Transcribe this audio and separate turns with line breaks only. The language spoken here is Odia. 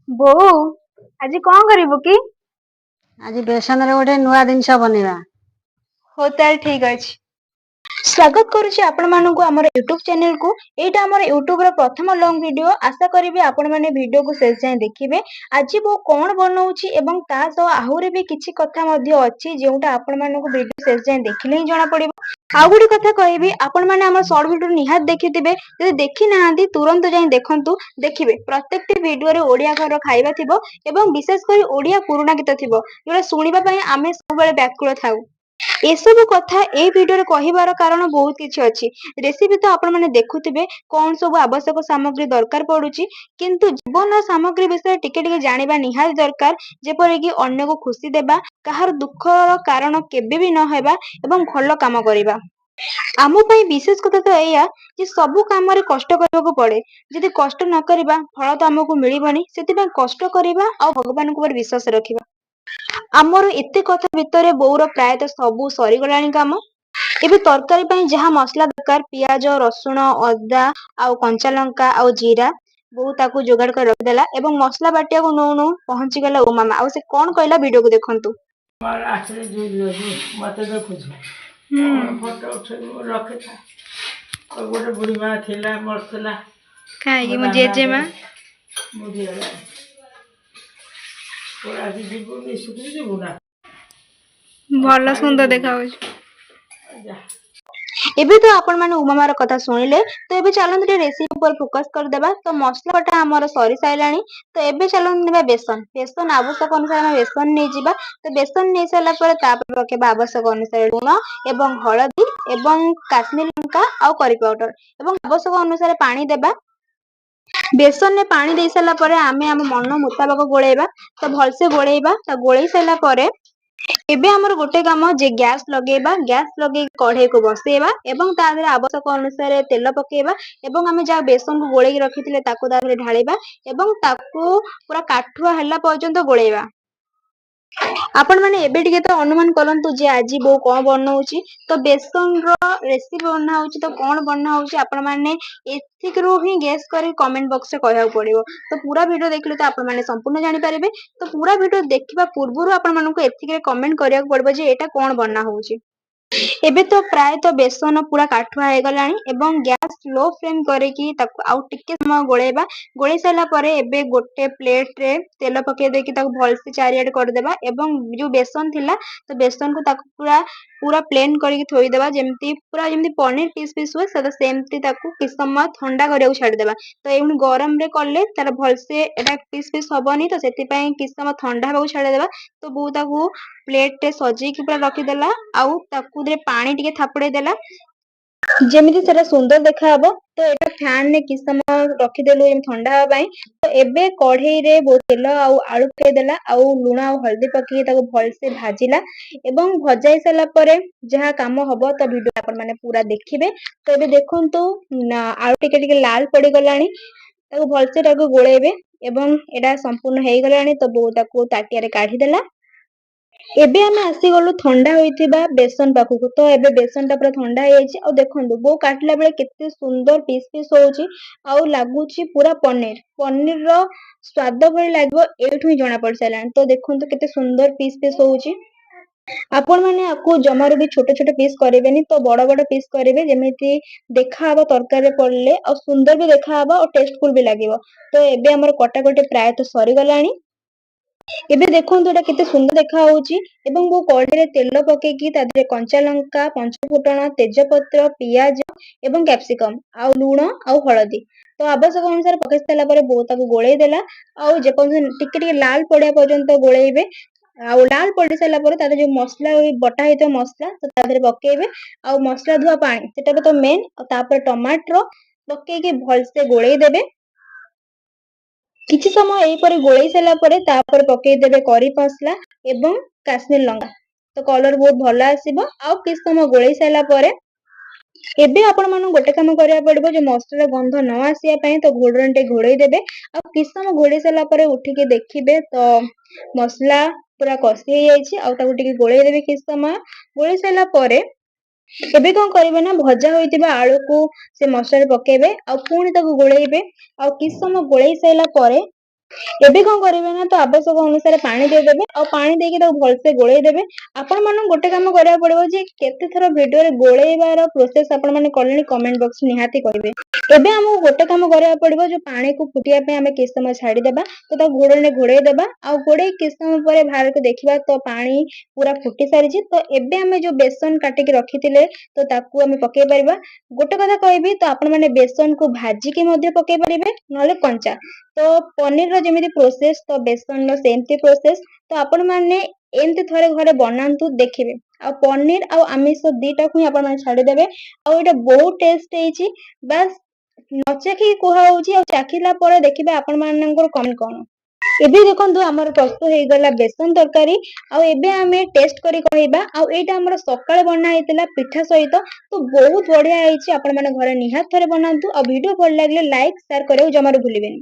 ବୋଉ ଆଜି କଣ କରିବୁ କି?
ଆଜି ବେସନରେ ଗୋଟେ ନୂଆ ଜିନିଷ ବନେଇବା।
ହଉ ତାହେଲେ ଠିକ ଅଛି। ସ୍ୱାଗତ କରୁଛି ଆପଣ ମାନଙ୍କୁ ଆମର ୟୁଟ୍ୟୁବ ଚ୍ୟାନେଲକୁ। ଏଇଟା ଆମର ୟୁଟ୍ୟୁବର ପ୍ରଥମ ଲଙ୍ଗ ଭିଡିଓ। ଆଶା କରିବି ଆପଣ ମାନେ ଭିଡିଓକୁ ଶେଷ ଯାଏଁ ଦେଖିବେ। ଆଜି ବୋଉ କଣ ବନଉଛି ଏବଂ ତା ସହ ଆହୁରି ବି କିଛି କଥା ମଧ୍ୟ ଅଛି ଯେଉଁଟା ଆପଣ ମାନଙ୍କୁ ଭିଡିଓ ଶେଷ ଯାଏଁ ଦେଖିଲେ ହିଁ ଜଣା ପଡିବ। ଆଉ ଗୋଟେ କଥା କହିବି, ଆପଣ ମାନେ ଆମର ସର୍ଟ ଭିଡିଓ ନିହାତି ଦେଖିଥିବେ। ଯଦି ଦେଖି ନାହାନ୍ତି ତୁରନ୍ତ ଯାଇ ଦେଖନ୍ତୁ। ଦେଖିବେ ପ୍ରତ୍ୟେକଟି ଭିଡିଓରେ ଓଡିଆ ଘର ଖାଇବା ଥିବ ଏବଂ ବିଶେଷ କରି ଓଡିଆ ପୁରୁଣା ଗୀତ ଥିବ, ଯୋଉଟା ଶୁଣିବା ପାଇଁ ଆମେ ସବୁବେଳେ ବ୍ୟାକୁଳ ଥାଉ। ଏସବୁ କଥା ଏଇ ଭିଡିଓରେ କହିବାର କାରଣ ବହୁତ କିଛି ଅଛି। ରେସିପି ତ ଆପଣ ମାନେ ଦେଖୁଥିବେ କଣ ସବୁ ଆବଶ୍ୟକ ସାମଗ୍ରୀ ଦରକାର ପଡୁଛି, କିନ୍ତୁ ଜୀବନ ସାମଗ୍ରୀ ବିଷୟରେ ଟିକେ ଟିକେ ଜାଣିବା ନିହାତି ଦରକାର। ଯେପରିକି ଅନ୍ୟକୁ ଖୁସି ଦେବା, କାହାର ଦୁଃଖର କାରଣ କେବେ ବି ନ ହେବା ଏବଂ ଭଲ କାମ କରିବା। ଆମ ପାଇଁ ବିଶେଷ କଥା ତ ଏଇଆ ଯେ ସବୁ କାମରେ କଷ୍ଟ କରିବାକୁ ପଡେ। ଯଦି କଷ୍ଟ ନ କରିବା ଫଳ ତ ଆମକୁ ମିଳିବନି। ସେଥିପାଇଁ କଷ୍ଟ କରିବା ଆଉ ଭଗବାନଙ୍କ ଉପରେ ବିଶ୍ୱାସ ରଖିବା। ଆମର ଏତେ କଥା ଭିତରେ ବୋଉର ପ୍ରାୟତଃ ସବୁ ସରିଗଲାଣି କାମ। ଏବେ ତରକାରୀ ପାଇଁ ଯାହା ମସଲା ଦରକାର, ପିଆଜ, ରସୁଣ, ଅଦା ଆଉ କଞ୍ଚା ଲଙ୍କା ଆଉ ଜିରା, ବୋଉ ତାକୁ ଯୋଗାଡ଼ କରି ରଖିଦେଲା ଏବଂ ମସଲା ବାଟିବାକୁ ନଉ ନଉ ପହଞ୍ଚିଗଲା ଉମାମା। ଆଉ ସେ କଣ କହିଲା ଭିଡିଓକୁ ଦେଖନ୍ତୁ।
ମତେ ଦେଖୁଛୁ ଫଟୋ ଉଠେଇବୁ ରଖିଥା। ଗୋଟେ ବୁଢୀ ମା ଥିଲା ମରିଥିଲା।
କାହିଁକି ମୋ ଜେଜେମା
ଆଜି ଯିବୁ ମିଶିକି ଯିବୁ ନା?
ଭଲ ସୁନ୍ଦର ଦେଖାଯାଉଛି। ଏବେ ତ ଆପଣ ମାନେ ଉମାମାର କଥା ଶୁଣିଲେ, ତ ଏବେ ଚାଲନ୍ତୁ ଟିକେ ରେସିପି ଉପରେ ଫୋକସ କରିଦେବା। ତ ମସଲା ବଟା ଆମର ସରି ସାରିଲାଣି। ତ ଏବେ ଚାଲନ୍ତୁ ନେବା ବେସନ। ବେସନ ଆବଶ୍ୟକ ଅନୁସାରେ ଆମେ ବେସନ ନେଇଯିବା। ତ ବେସନ ନେଇ ସାରିଲା ପରେ ତାପରେ ପକେଇବା ଆବଶ୍ୟକ ଅନୁସାରେ ଲୁଣ ଏବଂ ହଳଦୀ ଏବଂ କାଶ୍ମୀର ଲଙ୍କା ଆଉ କରି ପାଉଡର ଏବଂ ଆବଶ୍ୟକ ଅନୁସାରେ ପାଣି ଦେବା। ବେସନରେ ପାଣି ଦେଇ ସାରିଲା ପରେ ଆମେ ଆମ ମନ ମୁତାବକ ଗୋଳେଇବା। ତ ଭଲସେ ଗୋଳେଇବା। ତ ଗୋଳେଇ ସାରିଲା ପରେ ଏବେ ଆମର ଗୋଟେ କାମ ଯେ ଗ୍ୟାସ୍ ଲଗେଇବା। ଗ୍ୟାସ୍ ଲଗେଇକି କଢେଇକୁ ବସେଇବା ଏବଂ ତା ଦେହରେ ଆବଶ୍ୟକ ଅନୁସାରେ ତେଲ ପକେଇବା ଏବଂ ଆମେ ଯାହା ବେସନକୁ ଗୋଳେଇକି ରଖିଥିଲେ ତାକୁ ତା ଦେହରେ ଢାଳିବା ଏବଂ ତାକୁ ପୁରା କାଠୁଆ ହେଲା ପର୍ଯ୍ୟନ୍ତ ଗୋଳେଇବା। ଆପଣ ମାନେ ଏବେ ଟିକେ ତ ଅନୁମାନ କରନ୍ତୁ ଯେ ଆଜି ବୋଉ କଣ ବନଉଛି। ତ ବେସନର ରେସିପି ବନା ହଉଛି, ତ କଣ ବନା ହଉଛି ଆପଣ ମାନେ ଏତିକିରୁ ହିଁ ଗେସ୍ କରି କମେଣ୍ଟ ବକ୍ସରେ କହିବାକୁ ପଡିବ। ତ ପୁରା ଭିଡିଓ ଦେଖିଲେ ତ ଆପଣ ମାନେ ସମ୍ପୂର୍ଣ୍ଣ ଜାଣିପାରିବେ। ତ ପୁରା ଭିଡିଓ ଦେଖିବା ପୂର୍ବରୁ ଆପଣ ମାନଙ୍କୁ ଏତିକିରେ କମେଣ୍ଟ କରିବାକୁ ପଡିବ ଯେ ଏଇଟା କଣ ବନା ହଉଛି। ଏବେ ତ ପ୍ରାୟତଃ ବେସନ ପୁରା କାଠୁଆ ହେଇଗଲାଣି ଏବଂ ଗ୍ୟାସ୍ ଲୋ ଫ୍ଲେମ୍ କରିକି ତାକୁ ଆଉ ଟିକେ ସମୟ ଗୋଳେଇବା। ଗୋଳେଇ ସାରିଲା ପରେ ଏବେ ଗୋଟେ ପ୍ଲେଟରେ ତେଲ ପକେଇ ଦେଇକି ତାକୁ ଭଲସେ ଚାରିଆଡେ କରିଦେବା ଏବଂ ଯୋଉ ବେସନ ଥିଲା ତ ବେସନକୁ ତାକୁ ପୁରା ପୁରା ପ୍ଲେନ କରିକି ଥୋଇଦେବା, ଯେମିତି ପୁରା ଯେମିତି ପନିର ପିସ୍ ପିସ୍ ହୁଏ ସେଟା ସେମିତି ତାକୁ କିଛି ସମୟ ଥଣ୍ଡା କରିବାକୁ ଛାଡିଦେବା। ତ ଏଇଠି ଗରମରେ କଲେ ତାର ଭଲସେ ଏଟା ପିସ୍ ପିସ୍ ହବନି, ତ ସେଥିପାଇଁ କିଛି ସମୟ ଥଣ୍ଡା ହେବାକୁ ଛାଡିଦେବା। ତ ବୋଉ ତାକୁ ପ୍ଲେଟରେ ସଜେଇକି ପୁରା ରଖିଦେଲା ଆଉ ତାକୁ ପାଣି ଟିକେ ଥାପୁଡେଇ ଦେଲା ଯେମିତି ସେଟା ସୁନ୍ଦର ଦେଖାହବ। ତ ଏଟା ଫ୍ୟାନରେ କିଛି ସମୟ ରଖିଦେଲୁ ଏମିତି ଥଣ୍ଡା ହେବା ପାଇଁ। ତ ଏବେ କଢେଇରେ ତେଲ ଆଉ ଆଳୁ ପକେଇଦେଲା ଆଉ ଲୁଣ ଆଉ ହଳଦୀ ପକେଇକି ତାକୁ ଭଲସେ ଭାଜିଲା ଏବଂ ଭଜା ହେଇ ସାରିଲା ପରେ ଯାହା କାମ ହବ ତ ଭିଡିଓ ଆପଣ ମାନେ ପୁରା ଦେଖିବେ। ତ ଏବେ ଦେଖନ୍ତୁ ଆଳୁ ଟିକେ ଟିକେ ଲାଲ ପଡିଗଲାଣି। ତାକୁ ଭଲସେ ତାକୁ ଗୋଳେଇବେ ଏବଂ ଏଟା ସମ୍ପୂର୍ଣ୍ଣ ହେଇଗଲାଣି। ତ ବୋଉ ତାକୁ ତାଟିଆରେ କାଢିଦେଲା। ଏବେ ଆମେ ଆସିଗଲୁ ଥଣ୍ଡା ହୋଇଥିବା ବେସନ ପାଖକୁ। ତ ଏବେ ବେସନ ଟା ପୁରା ଥଣ୍ଡା ହେଇଯାଇଛି ଆଉ ଦେଖନ୍ତୁ ବୋଉ କାଟିଲା ବେଳେ କେତେ ସୁନ୍ଦର ପିସ୍ ପିସ୍ ହଉଛି ଆଉ ଲାଗୁଛି ପୁରା ପନିରର ସ୍ଵାଦ ଭଳି ଲାଗିବ ଏଇଠୁ ହିଁ ଜଣା ପଡି ସାରିଲାଣି। ତ ଦେଖନ୍ତୁ କେତେ ସୁନ୍ଦର ପିସ୍ ପିସ୍ ହଉଛି। ଆପଣ ମାନେ ଆକୁ ଜମାରୁ ବି ଛୋଟ ଛୋଟ ପିସ୍ କରିବେନି, ତ ବଡ ବଡ ପିସ୍ କରିବେ ଯେମିତି ଦେଖାହବ ତରକାରୀରେ ପଡିଲେ ଆଉ ସୁନ୍ଦର ବି ଦେଖାହବ ଆଉ ଟେଷ୍ଟଫୁଲ ବି ଲାଗିବ। ତ ଏବେ ଆମର କଟାକଟି ପ୍ରାୟତଃ ସରିଗଲାଣି। ଏବେ ଦେଖନ୍ତୁ ଏଟା କେତେ ସୁନ୍ଦର ଦେଖା ହଉଛି ଏବଂ ମୁଁ କଢେଇରେ ତେଲ ପକେଇକି ତା ଦେହରେ କଞ୍ଚା ଲଙ୍କା, ପଞ୍ଚଫୁଟଣ, ତେଜପତ୍ର, ପିଆଜ ଏବଂ କ୍ୟାପସିକମ ଆଉ ଲୁଣ ଆଉ ହଳଦୀ ତ ଆବଶ୍ୟକ ଅନୁସାରେ ପକେଇ ସାରିଲା ପରେ ବୋଉ ତାକୁ ଗୋଳେଇ ଦେଲା। ଆଉ ଯେପର୍ଯ୍ୟନ୍ତ ଟିକେ ଟିକେ ଲାଲ ପଡିବା ପର୍ଯ୍ୟନ୍ତ ଗୋଳେଇବେ। ଆଉ ଲାଲ ପଡି ସାରିଲା ପରେ ତାର ଯୋଉ ମସଲା ବଟା ହେଇଥିବ ମସଲା ତ ତା ଦେହରେ ପକେଇବେ ଆଉ ମସଲା ଧୁଆ ପାଣି ସେଟା ତ ମେନ୍। ଆଉ ତାପରେ ଟମାଟର ପକେଇକି ଭଲସେ ଗୋଳେଇ ଦେବେ। କିଛି ସମୟ ଏହିପରି ଗୋଳେଇ ସାରିଲା ପରେ ତାପରେ ପକେଇଦେବେ କରି ମସଲା ଏବଂ କାଶ୍ମୀର ଲଙ୍କା। ତ କଲର ବହୁତ ଭଲ ଆସିବ। ଆଉ କିଛି ସମୟ ଗୋଳେଇ ସାରିଲା ପରେ ଏବେ ଆପଣ ମାନଙ୍କୁ ଗୋଟେ କାମ କରିବାକୁ ପଡିବ ଯେ ମସଲାର ଗନ୍ଧ ନ ଆସିବା ପାଇଁ ତ ଘୋଡଣି ଟିକେ ଘୋଡେଇ ଦେବେ ଆଉ କିଛି ସମୟ ଘୋଡେଇ ସାରିଲା ପରେ ଉଠିକି ଦେଖିବେ ତ ମସଲା ପୁରା କଷି ହେଇଯାଇଛି ଆଉ ତାକୁ ଟିକେ ଗୋଳେଇ ଦେବେ। କିଛି ସମୟ ଗୋଳେଇ ସାରିଲା ପରେ ଏବେ କଣ କରିବେ ନା ଭଜା ହୋଇଥିବା ଆଳୁକୁ ସେ ମସଲାରେ ପକେଇବେ ଆଉ ପୁଣି ତାକୁ ଗୋଳେଇବେ ଆଉ କିଛି ସମୟ ଗୋଳେଇ ସାରିଲା ପରେ ଏବେ କଣ କରିବେ ନା, ତ ଆବଶ୍ୟକ ଅନୁସାରେ ପାଣି ଦେଇଦେବେ ଆଉ ପାଣି ଦେଇକି ତାକୁ ଭଲସେ ଗୋଳେଇ ଦେବେ। ଆପଣମାନଙ୍କୁ ଗୋଟେ କାମ କରିବାକୁ ପଡିବ ଯେ କେତେ ଥର ଭିଡିଓରେ ଗୋଳେଇବାର ପ୍ରୋସେସ ଆପଣମାନେ କଲେଣି କମେଣ୍ଟ ବକ୍ସ ନିହାତି କହିବେ। ଏବେ ଆମକୁ ଗୋଟେ କାମ କରିବାକୁ ପଡିବ, ଯୋଉ ପାଣିକୁ ଫୁଟିବା ପାଇଁ ଆମେ କିଛି ସମୟ ଛାଡିଦେବା, ତ ତାକୁ ଘୋଡଣୀରେ ଘୋଡେଇ ଦେବା ଆଉ ଘୋଡେଇ କିଛି ସମୟ ପରେ ବାହାରକୁ ଦେଖିବା ତ ପାଣି ପୁରା ଫୁଟି ସାରିଛି। ତ ଏବେ ଆମେ ଯୋଉ ବେସନ କାଟିକି ରଖିଥିଲେ ତ ତାକୁ ଆମେ ପକେଇ ପାରିବା। ଗୋଟେ କଥା କହିବି, ତ ଆପଣମାନେ ବେସନକୁ ଭାଜିକି ମଧ୍ୟ ପକେଇ ପାରିବେ ନହେଲେ କଞ୍ଚା। ତ ପନିରର ଯେମିତି ପ୍ରୋସେସ ତ ବେସନର ସେମିତି ପ୍ରୋସେସ। ତ ଆପଣମାନେ ଏମିତି ଥରେ ଘରେ ବନାନ୍ତୁ ଦେଖିବେ। ଆଉ ପନିର ଆଉ ଆମିଷ ଦିଟାକୁ ହିଁ ଆପଣମାନେ ଛାଡିଦେବେ। ଆଉ ଏଇଟା ବହୁତ ଟେଷ୍ଟ ହେଇଛି। ବାସ୍ ନ ଚାଖିକି କୁହା ହଉଛି, ଆଉ ଚାଖିଲା ପରେ ଦେଖିବେ ଆପଣମାନଙ୍କର କମେଣ୍ଟ କଣ। ଏବେ ଦେଖନ୍ତୁ ଆମର ପ୍ରସ୍ତୁତ ହେଇଗଲା ବେସନ ତରକାରୀ। ଆଉ ଏବେ ଆମେ ଟେଷ୍ଟ କରି କହିବା। ଆଉ ଏଇଟା ଆମର ସକାଳେ ବନା ହେଇଥିଲା ପିଠା ସହିତ। ତ ବହୁତ ବଢିଆ ହେଇଛି। ଆପଣମାନେ ଘରେ ନିହାତି ଥରେ ବନାନ୍ତୁ। ଆଉ ଭିଡିଓ ଭଲ ଲାଗିଲେ ଲାଇକ୍ ସେୟାର କରିବାକୁ ଜମାରୁ ଭୁଲିବେନି।